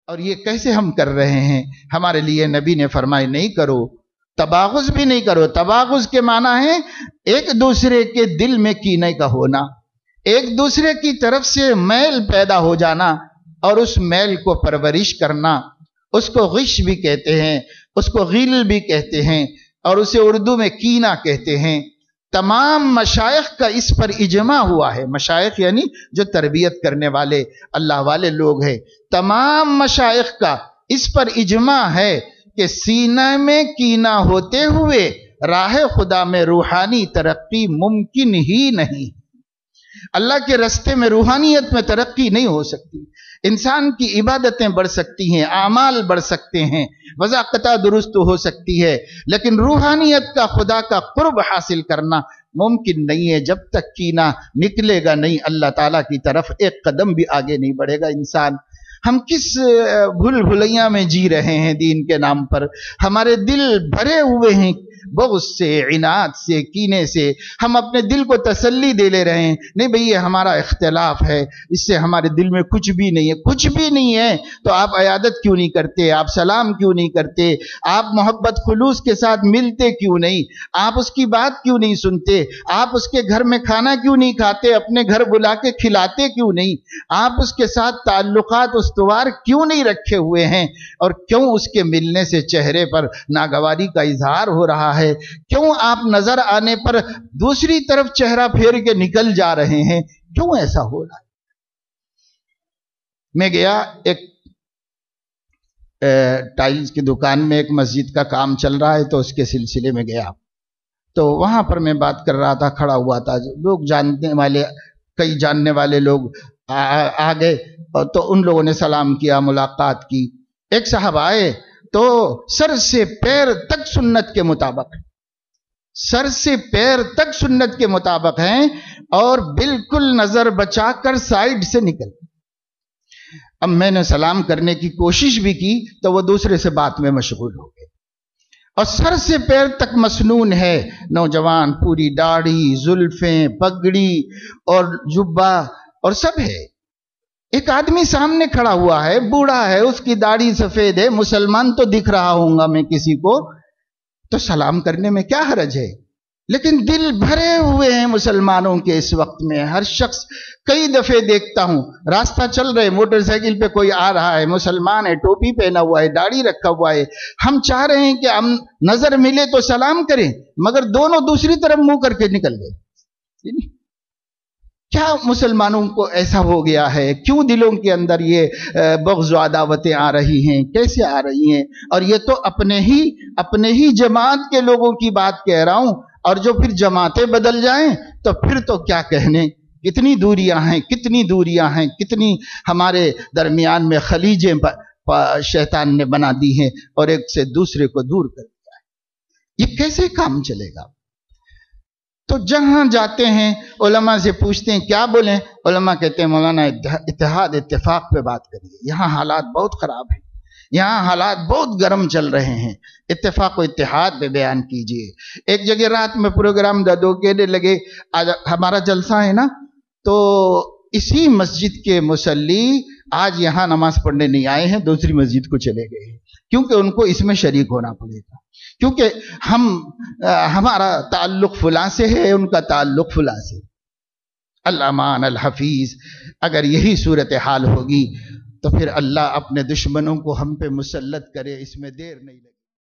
اور یہ کیسے ہم کر رہے ہیں؟ ہمارے لیے نبی نے فرمایا نہیں کرو، تباغض بھی نہیں کرو۔ تباغض کے معنی ہے ایک دوسرے کے دل میں کینے کا ہونا، ایک دوسرے کی طرف سے میل پیدا ہو جانا اور اس میل کو پرورش کرنا۔ اس کو غش بھی کہتے ہیں، اس کو غل بھی کہتے ہیں، اور اسے اردو میں کینہ کہتے ہیں۔ تمام مشائخ کا اس پر اجماع ہوا ہے۔ مشائخ یعنی جو تربیت کرنے والے اللہ والے لوگ ہیں، تمام مشائخ کا اس پر اجماع ہے کہ سینہ میں کینہ ہوتے ہوئے راہ خدا میں روحانی ترقی ممکن ہی نہیں۔ اللہ کے راستے میں روحانیت میں ترقی نہیں ہو سکتی۔ انسان کی عبادتیں بڑھ سکتی ہیں، اعمال بڑھ سکتے ہیں، وضاقتہ درست ہو سکتی ہے، لیکن روحانیت کا، خدا کا قرب حاصل کرنا ممکن نہیں ہے جب تک کینہ نکلے گا نہیں اللہ تعالیٰ کی طرف، ایک قدم بھی آگے نہیں بڑھے گا انسان۔ ہم کس بھول بھلیاں میں جی رہے ہیں دین کے نام پر؟ ہمارے دل بھرے ہوئے ہیں بغض سے، عناد سے، کینے سے۔ ہم اپنے دل کو تسلی دے لے رہے ہیں نہیں بھئی یہ ہمارا اختلاف ہے، اس سے ہمارے دل میں کچھ بھی نہیں ہے۔ کچھ بھی نہیں ہے تو آپ عیادت کیوں نہیں کرتے؟ آپ سلام کیوں نہیں کرتے؟ آپ محبت خلوص کے ساتھ ملتے کیوں نہیں؟ آپ اس کی بات کیوں نہیں سنتے؟ آپ اس کے گھر میں کھانا کیوں نہیں کھاتے؟ اپنے گھر بلا کے کھلاتے کیوں نہیں؟ آپ اس کے ساتھ تعلقات استوار کیوں نہیں رکھے ہوئے ہیں؟ اور کیوں اس کے ملنے سے چہرے پر ناگواری کا اظہار ہو رہا ہے؟ کیوں آپ نظر آنے پر دوسری طرف چہرہ پھیر کے نکل جا رہے ہیں؟ کیوں ایسا ہو رہا ہے؟ میں گیا ایک ٹائلز کی دکان میں، ایک مسجد کا کام چل رہا ہے تو اس کے سلسلے میں گیا، تو وہاں پر میں بات کر رہا تھا، کھڑا ہوا تھا، لوگ جاننے والے، کئی جاننے والے لوگ آ گئے تو ان لوگوں نے سلام کیا، ملاقات کی۔ ایک صاحب آئے تو سر سے پیر تک سنت کے مطابق، سر سے پیر تک سنت کے مطابق ہیں اور بالکل نظر بچا کر سائیڈ سے نکل۔ اب میں نے سلام کرنے کی کوشش بھی کی تو وہ دوسرے سے بات میں مشغول ہو گئے، اور سر سے پیر تک مسنون ہے، نوجوان، پوری داڑھی، زلفیں، پگڑی اور جبہ اور سب ہے۔ ایک آدمی سامنے کھڑا ہوا ہے، بوڑھا ہے، اس کی داڑھی سفید ہے، مسلمان تو دکھ رہا ہوں گا میں کسی کو، تو سلام کرنے میں کیا حرج ہے؟ لیکن دل بھرے ہوئے ہیں مسلمانوں کے اس وقت میں۔ ہر شخص، کئی دفعے دیکھتا ہوں، راستہ چل رہے، موٹر سائیکل پہ کوئی آ رہا ہے، مسلمان ہے، ٹوپی پہنا ہوا ہے، داڑھی رکھا ہوا ہے، ہم چاہ رہے ہیں کہ ہم نظر ملے تو سلام کریں، مگر دونوں دوسری طرف منہ کر کے نکل گئے۔ کیا مسلمانوں کو ایسا ہو گیا ہے؟ کیوں دلوں کے اندر یہ بغض و عداوتیں آ رہی ہیں؟ کیسے آ رہی ہیں؟ اور یہ تو اپنے ہی جماعت کے لوگوں کی بات کہہ رہا ہوں، اور جو پھر جماعتیں بدل جائیں تو پھر تو کیا کہنے۔ کتنی دوریاں ہیں، کتنی دوریاں ہیں، کتنی ہمارے درمیان میں خلیجیں شیطان نے بنا دی ہیں اور ایک سے دوسرے کو دور کر دیا ہے۔ یہ کیسے کام چلے گا؟ تو جہاں جاتے ہیں علماء سے پوچھتے ہیں کیا بولیں، علماء کہتے ہیں مولانا اتحاد اتفاق پہ بات کریے، یہاں حالات بہت خراب ہیں، یہاں حالات بہت گرم چل رہے ہیں، اتفاق و اتحاد پہ بیان کیجئے۔ ایک جگہ رات میں پروگرام دو کہنے لگے آج ہمارا جلسہ ہے نا، تو اسی مسجد کے مصلی آج یہاں نماز پڑھنے نہیں آئے ہیں، دوسری مسجد کو چلے گئے ہیں، کیونکہ ان کو اس میں شریک ہونا پڑے گا، کیونکہ ہمارا تعلق فلاں سے ہے، ان کا تعلق فلاں سے۔ الامان الحفیظ، اگر یہی صورتحال ہوگی تو پھر اللہ اپنے دشمنوں کو ہم پہ مسلط کرے، اس میں دیر نہیں لگے۔